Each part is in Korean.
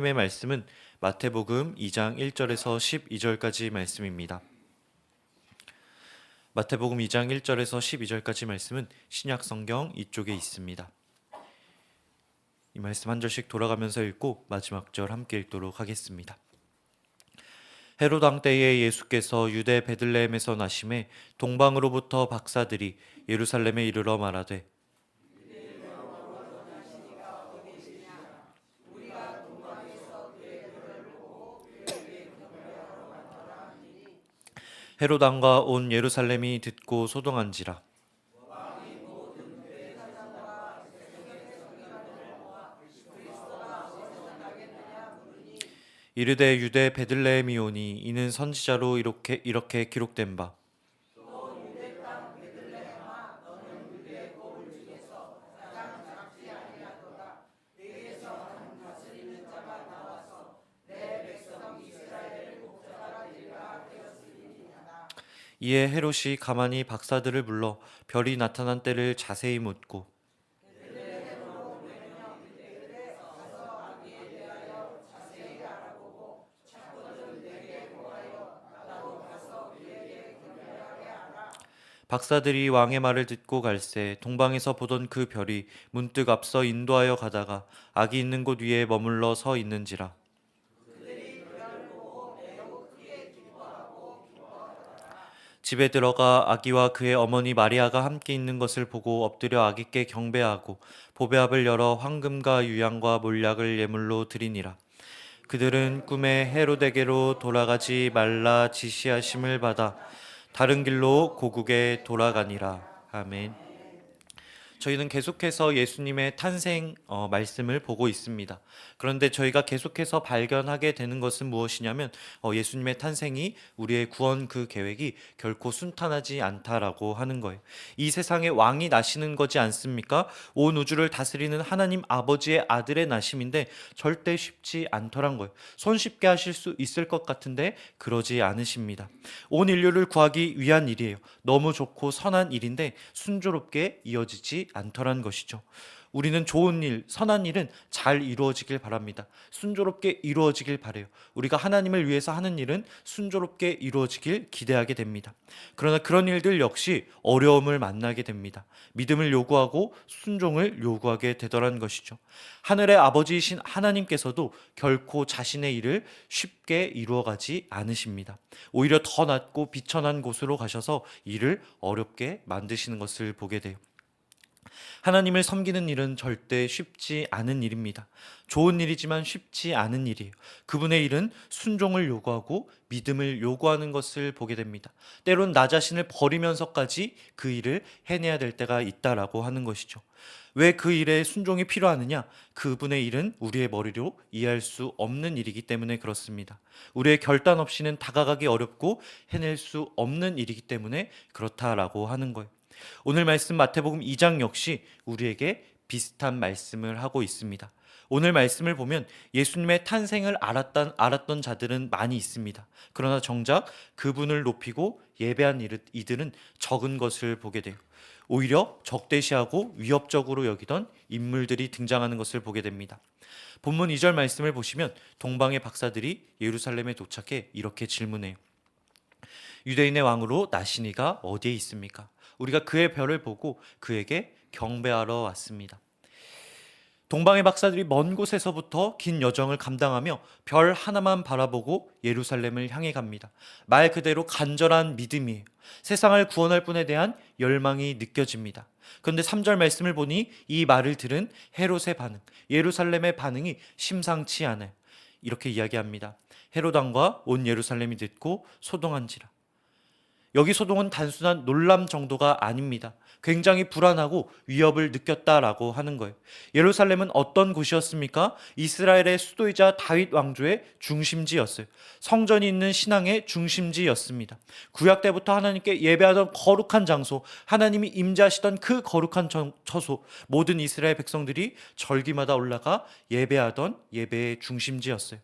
하나님의 말씀은 마태복음 2장 1절에서 12절까지 말씀입니다. 마태복음 2장 1절에서 12절까지 말씀은 신약 성경 이쪽에 있습니다. 이 말씀 한 절씩 돌아가면서 읽고 마지막 절 함께 읽도록 하겠습니다. 헤롯 왕 때에 예수께서 유대 베들레헴에서 나심에 동방으로부터 박사들이 예루살렘에 이르러 말하되 헤롯 왕과 온 예루살렘이 듣고 소동한지라. 이르되 유대 베들레헴이오니 이는 선지자로 이렇게 기록된 바 이에 헤롯이 가만히 박사들을 불러 별이 나타난 때를 자세히 묻고 박사들이 왕의 말을 듣고 갈새 동방에서 보던 그 별이 문득 앞서 인도하여 가다가 아기 있는 곳 위에 머물러 서 있는지라. 집에 들어가 아기와 그의 어머니 마리아가 함께 있는 것을 보고 엎드려 아기께 경배하고 보배압을 열어 황금과 유향과 몰약을 예물로 드리니라. 그들은 꿈에 헤롯에게로 돌아가지 말라 지시하심을 받아 다른 길로 고국에 돌아가니라. 아멘. 저희는 계속해서 예수님의 탄생 말씀을 보고 있습니다. 그런데 저희가 계속해서 발견하게 되는 것은 무엇이냐면 예수님의 탄생이 우리의 구원 그 계획이 결코 순탄하지 않다라고 하는 거예요. 이 세상에 왕이 나시는 거지 않습니까? 온 우주를 다스리는 하나님 아버지의 아들의 나심인데 절대 쉽지 않더란 거예요. 손쉽게 하실 수 있을 것 같은데 그러지 않으십니다. 온 인류를 구하기 위한 일이에요. 너무 좋고 선한 일인데 순조롭게 이어지지 않더란 것이죠. 우리는 좋은 일, 선한 일은 잘 이루어지길 바랍니다. 순조롭게 이루어지길 바래요. 우리가 하나님을 위해서 하는 일은 순조롭게 이루어지길 기대하게 됩니다. 그러나 그런 일들 역시 어려움을 만나게 됩니다. 믿음을 요구하고 순종을 요구하게 되더란 것이죠. 하늘의 아버지이신 하나님께서도 결코 자신의 일을 쉽게 이루어가지 않으십니다. 오히려 더 낮고 비천한 곳으로 가셔서 일을 어렵게 만드시는 것을 보게 돼요. 하나님을 섬기는 일은 절대 쉽지 않은 일입니다. 좋은 일이지만 쉽지 않은 일이에요. 그분의 일은 순종을 요구하고 믿음을 요구하는 것을 보게 됩니다. 때론 나 자신을 버리면서까지 그 일을 해내야 될 때가 있다라고 하는 것이죠. 왜 그 일에 순종이 필요하느냐? 그분의 일은 우리의 머리로 이해할 수 없는 일이기 때문에 그렇습니다. 우리의 결단 없이는 다가가기 어렵고 해낼 수 없는 일이기 때문에 그렇다라고 하는 거예요. 오늘 말씀 마태복음 2장 역시 우리에게 비슷한 말씀을 하고 있습니다. 오늘 말씀을 보면 예수님의 탄생을 알았던 자들은 많이 있습니다. 그러나 정작 그분을 높이고 예배한 이들은 적은 것을 보게 돼요. 오히려 적대시하고 위협적으로 여기던 인물들이 등장하는 것을 보게 됩니다. 본문 2절 말씀을 보시면 동방의 박사들이 예루살렘에 도착해 이렇게 질문해요. 유대인의 왕으로 나신 이가 어디에 있습니까? 우리가 그의 별을 보고 그에게 경배하러 왔습니다. 동방의 박사들이 먼 곳에서부터 긴 여정을 감당하며 별 하나만 바라보고 예루살렘을 향해 갑니다. 말 그대로 간절한 믿음이에요. 세상을 구원할 분에 대한 열망이 느껴집니다. 그런데 3절 말씀을 보니 이 말을 들은 헤롯의 반응, 예루살렘의 반응이 심상치 않아요. 이렇게 이야기합니다. 헤롯 왕과 온 예루살렘이 듣고 소동한지라. 여기 소동은 단순한 놀람 정도가 아닙니다. 굉장히 불안하고 위협을 느꼈다라고 하는 거예요. 예루살렘은 어떤 곳이었습니까? 이스라엘의 수도이자 다윗 왕조의 중심지였어요. 성전이 있는 신앙의 중심지였습니다. 구약 때부터 하나님께 예배하던 거룩한 장소, 하나님이 임재하시던 그 거룩한 처소, 모든 이스라엘 백성들이 절기마다 올라가 예배하던 예배의 중심지였어요.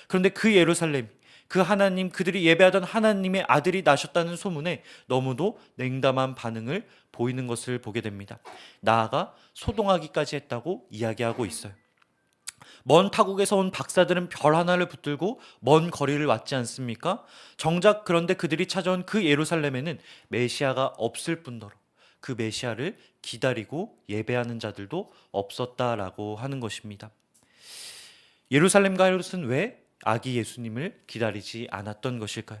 그런데 그 예루살렘, 그 하나님, 그들이 예배하던 하나님의 아들이 나셨다는 소문에 너무도 냉담한 반응을 보이는 것을 보게 됩니다. 나아가 소동하기까지 했다고 이야기하고 있어요. 먼 타국에서 온 박사들은 별 하나를 붙들고 먼 거리를 왔지 않습니까? 정작 그런데 그들이 찾아온 그 예루살렘에는 메시아가 없을 뿐더러 그 메시아를 기다리고 예배하는 자들도 없었다라고 하는 것입니다. 예루살렘과 헤롯은 왜 아기 예수님을 기다리지 않았던 것일까요?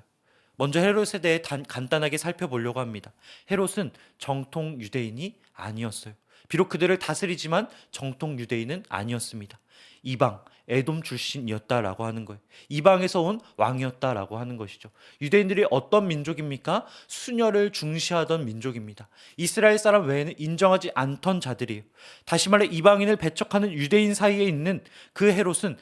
먼저 헤롯에 대해 간단하게 살펴보려고 합니다. 헤롯은 정통 유대인이 아니었어요. 비록 그들을 다스리지만 정통 유대인은 아니었습니다. 이방, 에돔 출신이었다라고 하는 거예요. 이방에서 온 왕이었다라고 하는 것이죠. 유대인들이 어떤 민족입니까? 수녀를 중시하던 민족입니다. 이스라엘 사람 외에는 인정하지 않던 자들이에요. 다시 말해 이방인을 배척하는 유대인 사이에 있는 그 헤롯은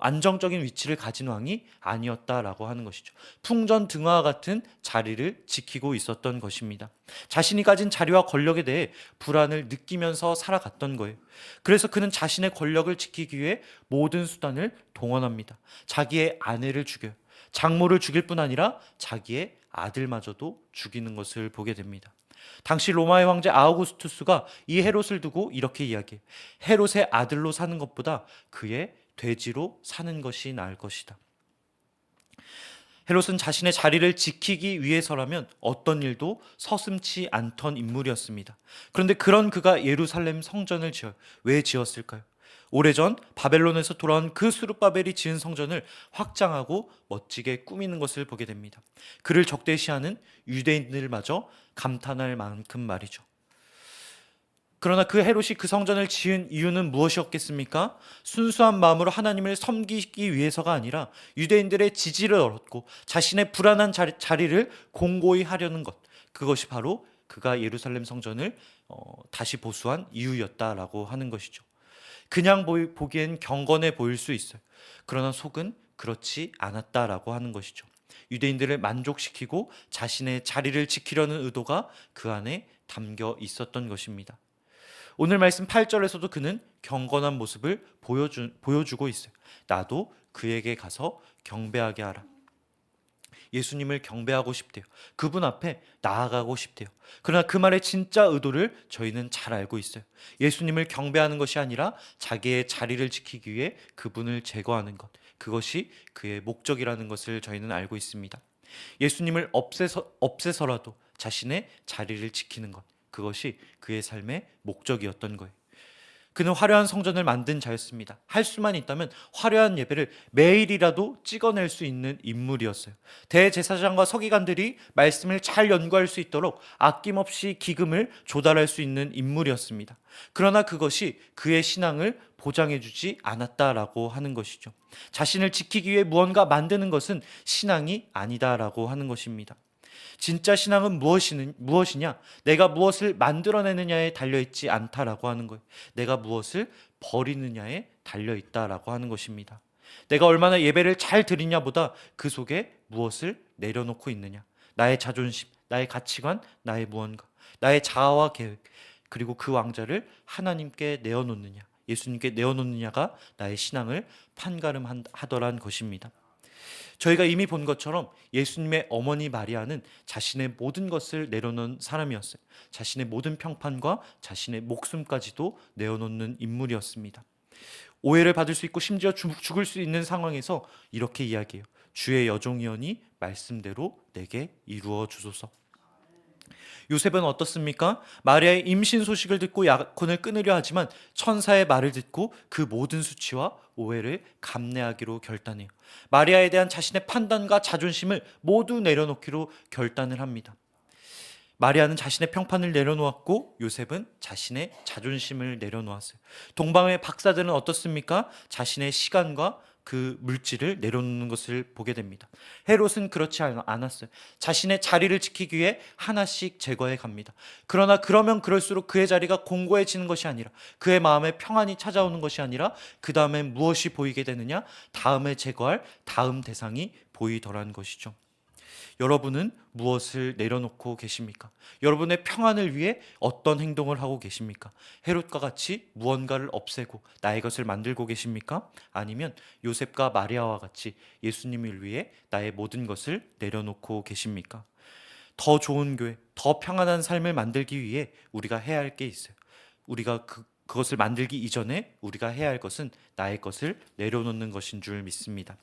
안정적인 위치를 가진 왕이 아니었다라고 하는 것이죠. 풍전등화와 같은 자리를 지키고 있었던 것입니다. 자신이 가진 자리와 권력에 대해 불안을 느끼면서 살아갔던 거예요. 그래서 그는 자신의 권력을 지키기 위해 모든 수단을 동원합니다. 자기의 아내를 죽여요. 장모를 죽일 뿐 아니라 자기의 아들마저도 죽이는 것을 보게 됩니다. 당시 로마의 황제 아우구스투스가 이 헤롯을 두고 이렇게 이야기해요. 헤롯의 아들로 사는 것보다 그의 돼지로 사는 것이 나을 것이다. 헤롯은 자신의 자리를 지키기 위해서라면 어떤 일도 서슴지 않던 인물이었습니다. 그런데 그런 그가 예루살렘 성전을 지어요. 왜 지었을까요? 오래전 바벨론에서 돌아온 그 스룹바벨이 지은 성전을 확장하고 멋지게 꾸미는 것을 보게 됩니다. 그를 적대시하는 유대인들마저 감탄할 만큼 말이죠. 그러나 그 헤롯이 그 성전을 지은 이유는 무엇이었겠습니까? 순수한 마음으로 하나님을 섬기기 위해서가 아니라 유대인들의 지지를 얻고 자신의 불안한 자리를 공고히 하려는 것. 그것이 바로 그가 예루살렘 성전을 다시 보수한 이유였다라고 하는 것이죠. 그냥 보기엔 경건해 보일 수 있어요. 그러나 속은 그렇지 않았다라고 하는 것이죠. 유대인들을 만족시키고 자신의 자리를 지키려는 의도가 그 안에 담겨 있었던 것입니다. 오늘 말씀 8절에서도 그는 경건한 모습을 보여주고 있어요. 나도 그에게 가서 경배하게 하라. 예수님을 경배하고 싶대요. 그분 앞에 나아가고 싶대요. 그러나 그 말의 진짜 의도를 저희는 잘 알고 있어요. 예수님을 경배하는 것이 아니라 자기의 자리를 지키기 위해 그분을 제거하는 것. 그것이 그의 목적이라는 것을 저희는 알고 있습니다. 예수님을 없애서라도 자신의 자리를 지키는 것. 그것이 그의 삶의 목적이었던 거예요. 그는 화려한 성전을 만든 자였습니다. 할 수만 있다면 화려한 예배를 매일이라도 찍어낼 수 있는 인물이었어요. 대제사장과 서기관들이 말씀을 잘 연구할 수 있도록 아낌없이 기금을 조달할 수 있는 인물이었습니다. 그러나 그것이 그의 신앙을 보장해주지 않았다라고 하는 것이죠. 자신을 지키기 위해 무언가 만드는 것은 신앙이 아니다라고 하는 것입니다. 진짜 신앙은 무엇이냐? 내가 무엇을 만들어내느냐에 달려있지 않다라고 하는 거예요. 내가 무엇을 버리느냐에 달려있다라고 하는 것입니다. 내가 얼마나 예배를 잘 드리냐보다 그 속에 무엇을 내려놓고 있느냐. 나의 자존심, 나의 가치관, 나의 무언가, 나의 자아와 계획, 그리고 그 왕자를 하나님께 내어놓느냐, 예수님께 내어놓느냐가 나의 신앙을 판가름하더란 것입니다. 저희가 이미 본 것처럼 예수님의 어머니 마리아는 자신의 모든 것을 내려놓은 사람이었어요. 자신의 모든 평판과 자신의 목숨까지도 내어놓는 인물이었습니다. 오해를 받을 수 있고 심지어 죽을 수 있는 상황에서 이렇게 이야기해요. 주의 여종이오니 말씀대로 내게 이루어 주소서. 요셉은 어떻습니까? 마리아의 임신 소식을 듣고 약혼을 끊으려 하지만 천사의 말을 듣고 그 모든 수치와 오해를 감내하기로 결단해요. 마리아에 대한 자신의 판단과 자존심을 모두 내려놓기로 결단을 합니다. 마리아는 자신의 평판을 내려놓았고 요셉은 자신의 자존심을 내려놓았어요. 동방의 박사들은 어떻습니까? 자신의 시간과 그 물질을 내려놓는 것을 보게 됩니다. 헤롯은 그렇지 않았어요. 자신의 자리를 지키기 위해 하나씩 제거해 갑니다. 그러나 그러면 그럴수록 그의 자리가 공고해지는 것이 아니라, 그의 마음에 평안이 찾아오는 것이 아니라 그 다음에 무엇이 보이게 되느냐? 다음에 제거할 다음 대상이 보이더란 것이죠. 여러분은 무엇을 내려놓고 계십니까? 여러분의 평안을 위해 어떤 행동을 하고 계십니까? 헤롯과 같이 무언가를 없애고 나의 것을 만들고 계십니까? 아니면 요셉과 마리아와 같이 예수님을 위해 나의 모든 것을 내려놓고 계십니까? 더 좋은 교회, 더 평안한 삶을 만들기 위해 우리가 해야 할 게 있어요. 우리가 그것을 만들기 이전에 우리가 해야 할 것은 나의 것을 내려놓는 것인 줄 믿습니다.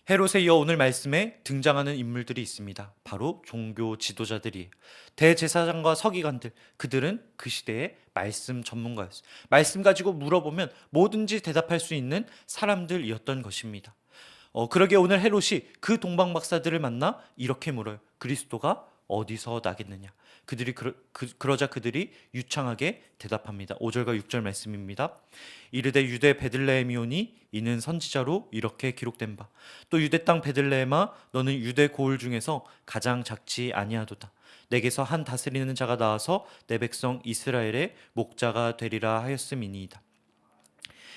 헤롯에 이어 오늘 말씀에 등장하는 인물들이 있습니다. 바로 종교 지도자들이에요. 대제사장과 서기관들, 그들은 그 시대의 말씀 전문가였어요. 말씀 가지고 물어보면 뭐든지 대답할 수 있는 사람들이었던 것입니다. 그러기에 오늘 헤롯이 그 동방 박사들을 만나 이렇게 물어요. 그리스도가 어디서 나겠느냐? 그러자 그들이 유창하게 대답합니다. 5절과 6절 말씀입니다. 이르되 유대 베들레헴이오니 이는 선지자로 이렇게 기록된 바 또 유대 땅 베들레헴아 너는 유대 고을 중에서 가장 작지 아니하도다. 내게서 한 다스리는 자가 나와서 내 백성 이스라엘의 목자가 되리라 하였음이니이다.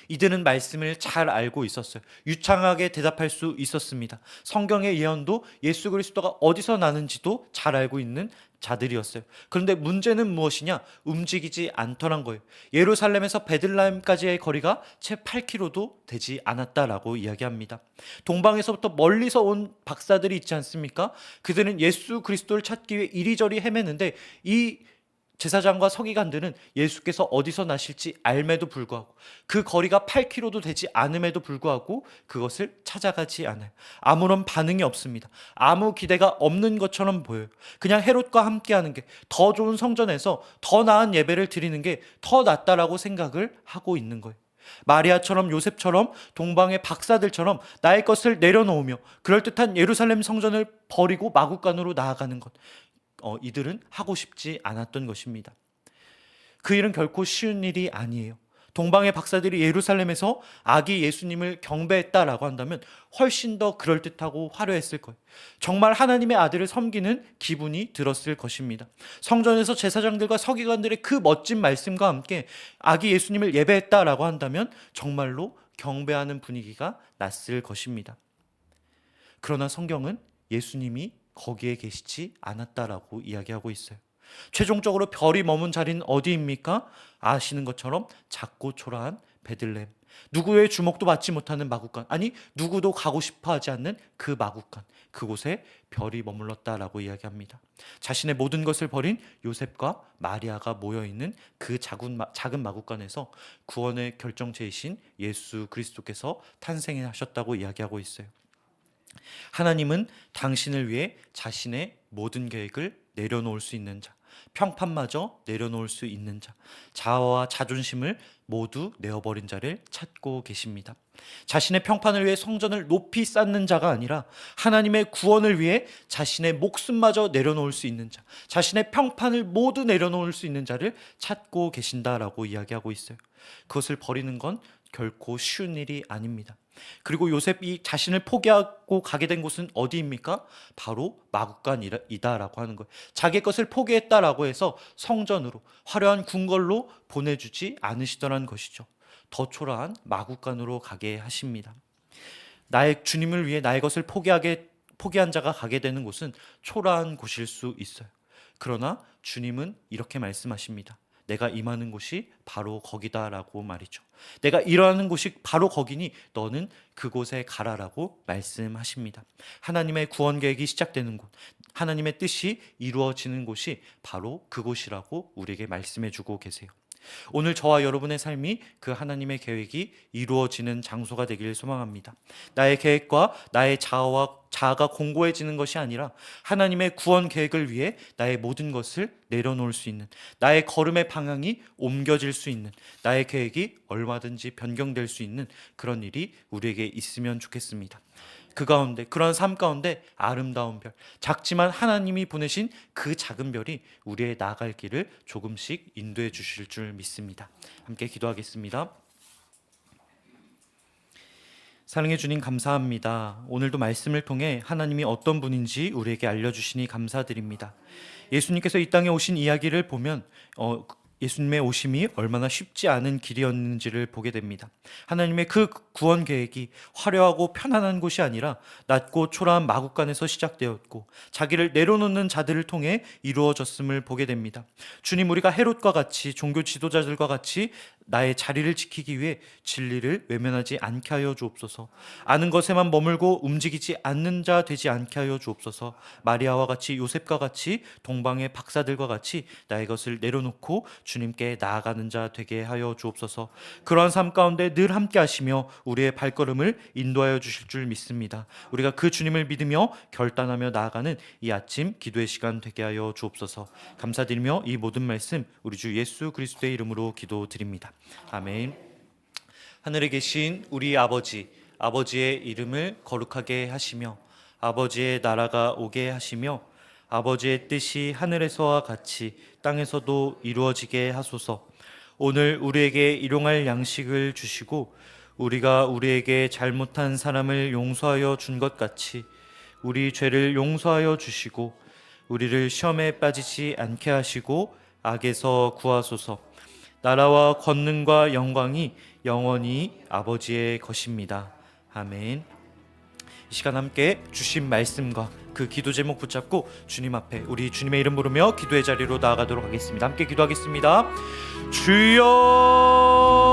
이들은 말씀을 잘 알고 있었어요. 유창하게 대답할 수 있었습니다. 성경의 예언도 예수 그리스도가 어디서 나는지도 잘 알고 있는 자들이었어요. 그런데 문제는 무엇이냐? 움직이지 않더란 거예요. 예루살렘에서 베들레헴까지의 거리가 채 8km도 되지 않았다라고 이야기합니다. 동방에서부터 멀리서 온 박사들이 있지 않습니까? 그들은 예수 그리스도를 찾기 위해 이리저리 헤매는데 이 제사장과 서기관들은 예수께서 어디서 나실지 알매도 불구하고 그 거리가 8km도 되지 않음에도 불구하고 그것을 찾아가지 않아요. 아무런 반응이 없습니다. 아무 기대가 없는 것처럼 보여요. 그냥 헤롯과 함께하는 게 더 좋은 성전에서 더 나은 예배를 드리는 게 더 낫다라고 생각을 하고 있는 거예요. 마리아처럼 요셉처럼 동방의 박사들처럼 나의 것을 내려놓으며 그럴듯한 예루살렘 성전을 버리고 마구간으로 나아가는 것, 이들은 하고 싶지 않았던 것입니다. 그 일은 결코 쉬운 일이 아니에요. 동방의 박사들이 예루살렘에서 아기 예수님을 경배했다라고 한다면 훨씬 더 그럴듯하고 화려했을 거예요. 정말 하나님의 아들을 섬기는 기분이 들었을 것입니다. 성전에서 제사장들과 서기관들의 그 멋진 말씀과 함께 아기 예수님을 예배했다라고 한다면 정말로 경배하는 분위기가 났을 것입니다. 그러나 성경은 예수님이 거기에 계시지 않았다라고 이야기하고 있어요. 최종적으로 별이 머문 자리는 어디입니까? 아시는 것처럼 작고 초라한 베들레헴. 누구의 주목도 받지 못하는 마구간, 아니 누구도 가고 싶어 하지 않는 그 마구간, 그곳에 별이 머물렀다라고 이야기합니다. 자신의 모든 것을 버린 요셉과 마리아가 모여있는 그 작은 마구간에서 구원의 결정체이신 예수 그리스도께서 탄생하셨다고 이야기하고 있어요. 하나님은 당신을 위해 자신의 모든 계획을 내려놓을 수 있는 자, 평판마저 내려놓을 수 있는 자, 자아와 자존심을 모두 내어버린 자를 찾고 계십니다. 자신의 평판을 위해 성전을 높이 쌓는 자가 아니라 하나님의 구원을 위해 자신의 목숨마저 내려놓을 수 있는 자, 자신의 평판을 모두 내려놓을 수 있는 자를 찾고 계신다라고 이야기하고 있어요. 그것을 버리는 건 결코 쉬운 일이 아닙니다. 그리고 요셉이 자신을 포기하고 가게 된 곳은 어디입니까? 바로 마구간이다라고 하는 거예요. 자기 것을 포기했다라고 해서 성전으로 화려한 궁궐로 보내주지 않으시더란 것이죠. 더 초라한 마구간으로 가게 하십니다. 나의 주님을 위해 나의 것을 포기한 자가 가게 되는 곳은 초라한 곳일 수 있어요. 그러나 주님은 이렇게 말씀하십니다. 내가 임하는 곳이 바로 거기다라고 말이죠. 내가 일하는 곳이 바로 거기니 너는 그곳에 가라라고 말씀하십니다. 하나님의 구원 계획이 시작되는 곳, 하나님의 뜻이 이루어지는 곳이 바로 그곳이라고 우리에게 말씀해 주고 계세요. 오늘 저와 여러분의 삶이 그 하나님의 계획이 이루어지는 장소가 되기를 소망합니다. 나의 계획과 나의 자아가 공고해지는 것이 아니라 하나님의 구원 계획을 위해 나의 모든 것을 내려놓을 수 있는, 나의 걸음의 방향이 옮겨질 수 있는, 나의 계획이 얼마든지 변경될 수 있는 그런 일이 우리에게 있으면 좋겠습니다. 그 가운데, 그런 삶 가운데 아름다운 별, 작지만 하나님이 보내신 그 작은 별이 우리의 나아갈 길을 조금씩 인도해 주실 줄 믿습니다. 함께 기도하겠습니다. 사랑해 주님 감사합니다. 오늘도 말씀을 통해 하나님이 어떤 분인지 우리에게 알려주시니 감사드립니다. 예수님께서 이 땅에 오신 이야기를 보면 예수님의 오심이 얼마나 쉽지 않은 길이었는지를 보게 됩니다. 하나님의 그 구원 계획이 화려하고 편안한 곳이 아니라 낮고 초라한 마구간에서 시작되었고 자기를 내려놓는 자들을 통해 이루어졌음을 보게 됩니다. 주님, 우리가 헤롯과 같이 종교 지도자들과 같이 나의 자리를 지키기 위해 진리를 외면하지 않게 하여 주옵소서. 아는 것에만 머물고 움직이지 않는 자 되지 않게 하여 주옵소서. 마리아와 같이, 요셉과 같이, 동방의 박사들과 같이 나의 것을 내려놓고 주님께 나아가는 자 되게 하여 주옵소서. 그러한 삶 가운데 늘 함께 하시며 우리의 발걸음을 인도하여 주실 줄 믿습니다. 우리가 그 주님을 믿으며 결단하며 나아가는 이 아침 기도의 시간 되게 하여 주옵소서. 감사드리며 이 모든 말씀 우리 주 예수 그리스도의 이름으로 기도드립니다. 아멘. 하늘에 계신 우리 아버지, 아버지의 이름을 거룩하게 하시며 아버지의 나라가 오게 하시며 아버지의 뜻이 하늘에서와 같이 땅에서도 이루어지게 하소서. 오늘 우리에게 일용할 양식을 주시고 우리가 우리에게 잘못한 사람을 용서하여 준 것 같이 우리 죄를 용서하여 주시고 우리를 시험에 빠지지 않게 하시고 악에서 구하소서. 나라와 권능과 영광이 영원히 아버지의 것입니다. 아멘. 이 시간 함께 주신 말씀과 그 기도 제목 붙잡고 주님 앞에 우리 주님의 이름 부르며 기도의 자리로 나아가도록 하겠습니다. 함께 기도하겠습니다. 주여